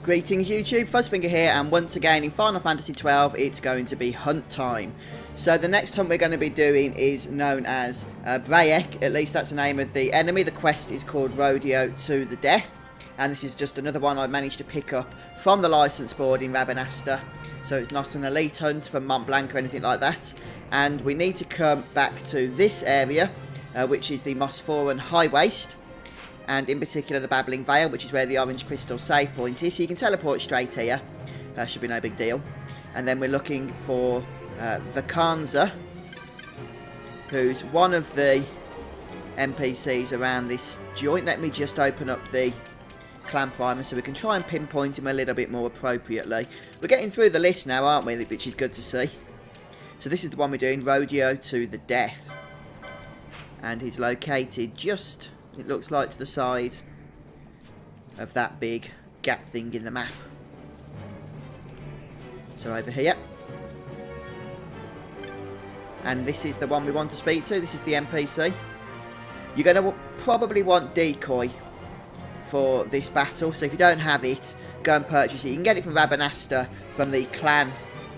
Greetings YouTube, Fuzzfinger here, and once again in Final Fantasy XII it's going to be hunt time. So the next hunt we're going to be doing is known as Braegh, at least that's the name of the enemy. The quest is called Rodeo to the Death, and this is just another one I managed to pick up from the license board in Rabanasta. So it's not an elite hunt from Mont Blanc or anything like that. And we need to come back to this area, which is the Mosphoran High Waste. And in particular the Babbling Vale, which is where the orange crystal save point is. So you can teleport straight here. Should be no big deal. And then we're looking for Vakanza, who's one of the NPCs around this joint. Let me just open up the clan primer so we can try and pinpoint him a little bit more appropriately. We're getting through the list now, aren't we? Which is good to see. So this is the one we're doing, Rodeo to the Death. And he's located just... it looks like to the side of that big gap thing in the map. So over here. And this is the one we want to speak to. This is the NPC. You're going to probably want decoy for this battle. So if you don't have it, go and purchase it. You can get it from Rabanasta, from the clan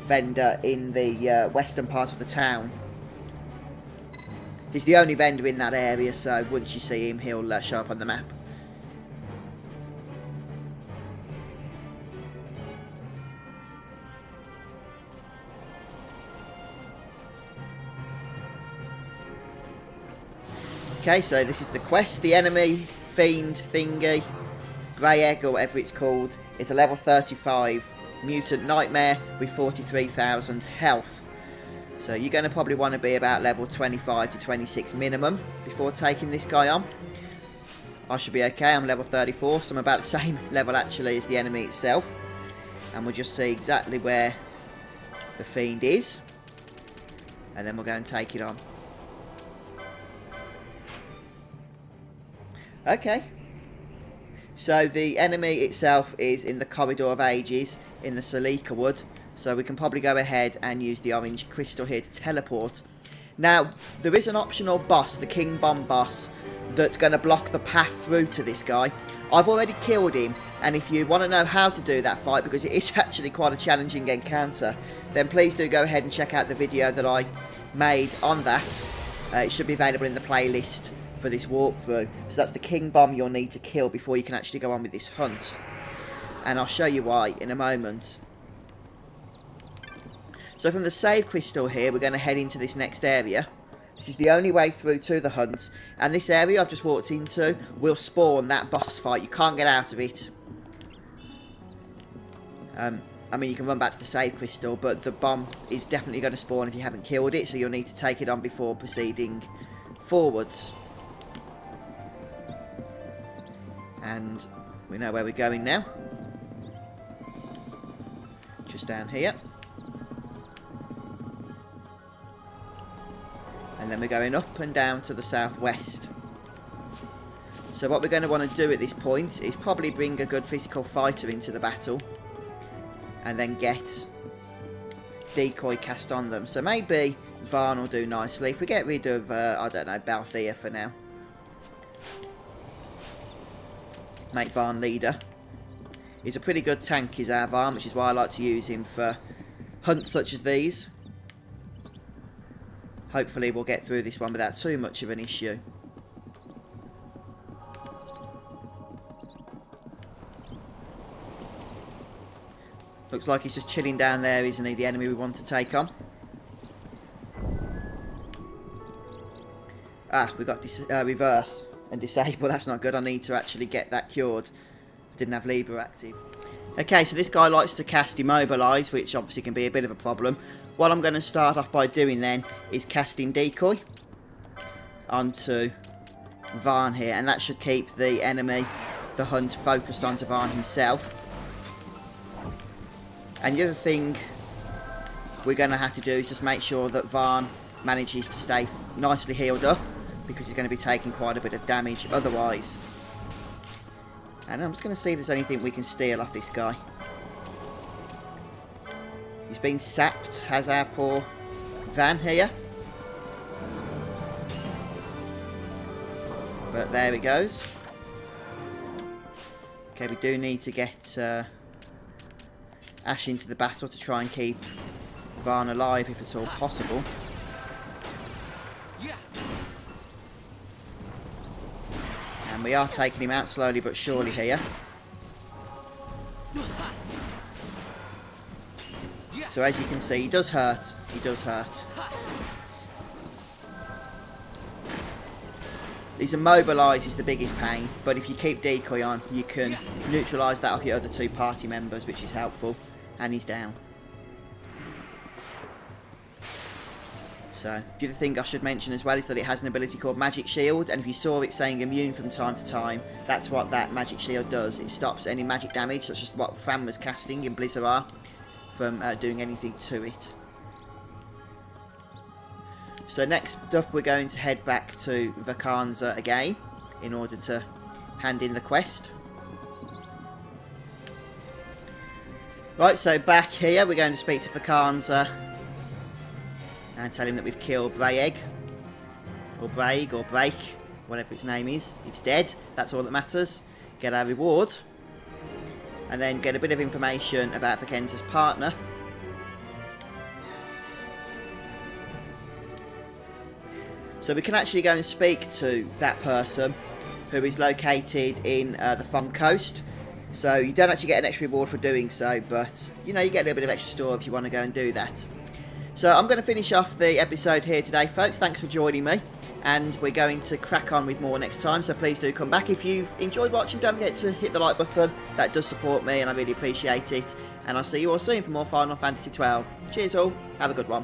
vendor in the western part of the town. He's the only vendor in that area, so once you see him, he'll show up on the map. Okay, so this is the quest. The enemy fiend thingy, Braegh, or whatever it's called, is a level 35 Mutant Nightmare with 43,000 health. So you're going to probably want to be about level 25 to 26 minimum before taking this guy on. I should be okay, I'm level 34, so I'm about the same level actually as the enemy itself. And we'll just see exactly where the fiend is. And then we'll go and take it on. Okay. So the enemy itself is in the Corridor of Ages in the Salika Wood. So we can probably go ahead and use the orange crystal here to teleport. Now, there is an optional boss, the King Bomb boss, that's going to block the path through to this guy. I've already killed him, and if you want to know how to do that fight, because it is actually quite a challenging encounter, then please do go ahead and check out the video that I made on that. It should be available in the playlist for this walkthrough. So that's the King Bomb you'll need to kill before you can actually go on with this hunt. And I'll show you why in a moment. So from the save crystal here, we're going to head into this next area. This is the only way through to the hunt. And this area I've just walked into will spawn that boss fight. You can't get out of it. I mean, you can run back to the save crystal, but the bomb is definitely going to spawn if you haven't killed it. So you'll need to take it on before proceeding forwards. And we know where we're going now. Just down here. And then we're going up and down to the southwest. So what we're going to want to do at this point is probably bring a good physical fighter into the battle. And then get decoy cast on them. So maybe Varn will do nicely. If we get rid of, I don't know, Balthea for now. Make Varn leader. He's a pretty good tank, is our Varn, which is why I like to use him for hunts such as these. Hopefully we'll get through this one without too much of an issue. Looks like he's just chilling down there, isn't he? The enemy we want to take on. Ah, we got reverse and disable. That's not good. I need to actually get that cured. Didn't have Libra active. Okay, so this guy likes to cast Immobilize, which obviously can be a bit of a problem. What I'm going to start off by doing then is casting Decoy onto Varn here. And that should keep the enemy, the hunt, focused onto Varn himself. And the other thing we're going to have to do is just make sure that Varn manages to stay nicely healed up, because he's going to be taking quite a bit of damage otherwise. And I'm just going to see if there's anything we can steal off this guy. He's been sapped, has our poor Van here. But there he goes. Okay, we do need to get Ash into the battle to try and keep Varn alive if at all possible. And we are taking him out slowly but surely here. So as you can see, he does hurt. He does hurt. His immobilise is the biggest pain, but if you keep decoy on, you can neutralise that off your other two party members, which is helpful. And he's down. So, the other thing I should mention as well is that it has an ability called Magic Shield, and if you saw it saying immune from time to time, that's what that Magic Shield does. It stops any magic damage, such as what Fran was casting in Blizzard, from doing anything to it. So next up we're going to head back to Vakanza again, in order to hand in the quest. Right, so back here we're going to speak to Vakanza and tell him that we've killed Braegh, or Braegh, or Braegh, whatever its name is. It's dead, that's all that matters. Get our reward. And then get a bit of information about Vakanza's partner. So we can actually go and speak to that person who is located in the Fung Coast. So you don't actually get an extra reward for doing so, but you know, you get a little bit of extra store if you want to go and do that. So I'm going to finish off the episode here today, folks. Thanks for joining me, and we're going to crack on with more next time, so please do come back. If you've enjoyed watching, don't forget to hit the like button. That does support me and I really appreciate it, and I'll see you all soon for more Final Fantasy XII. Cheers all, have a good one.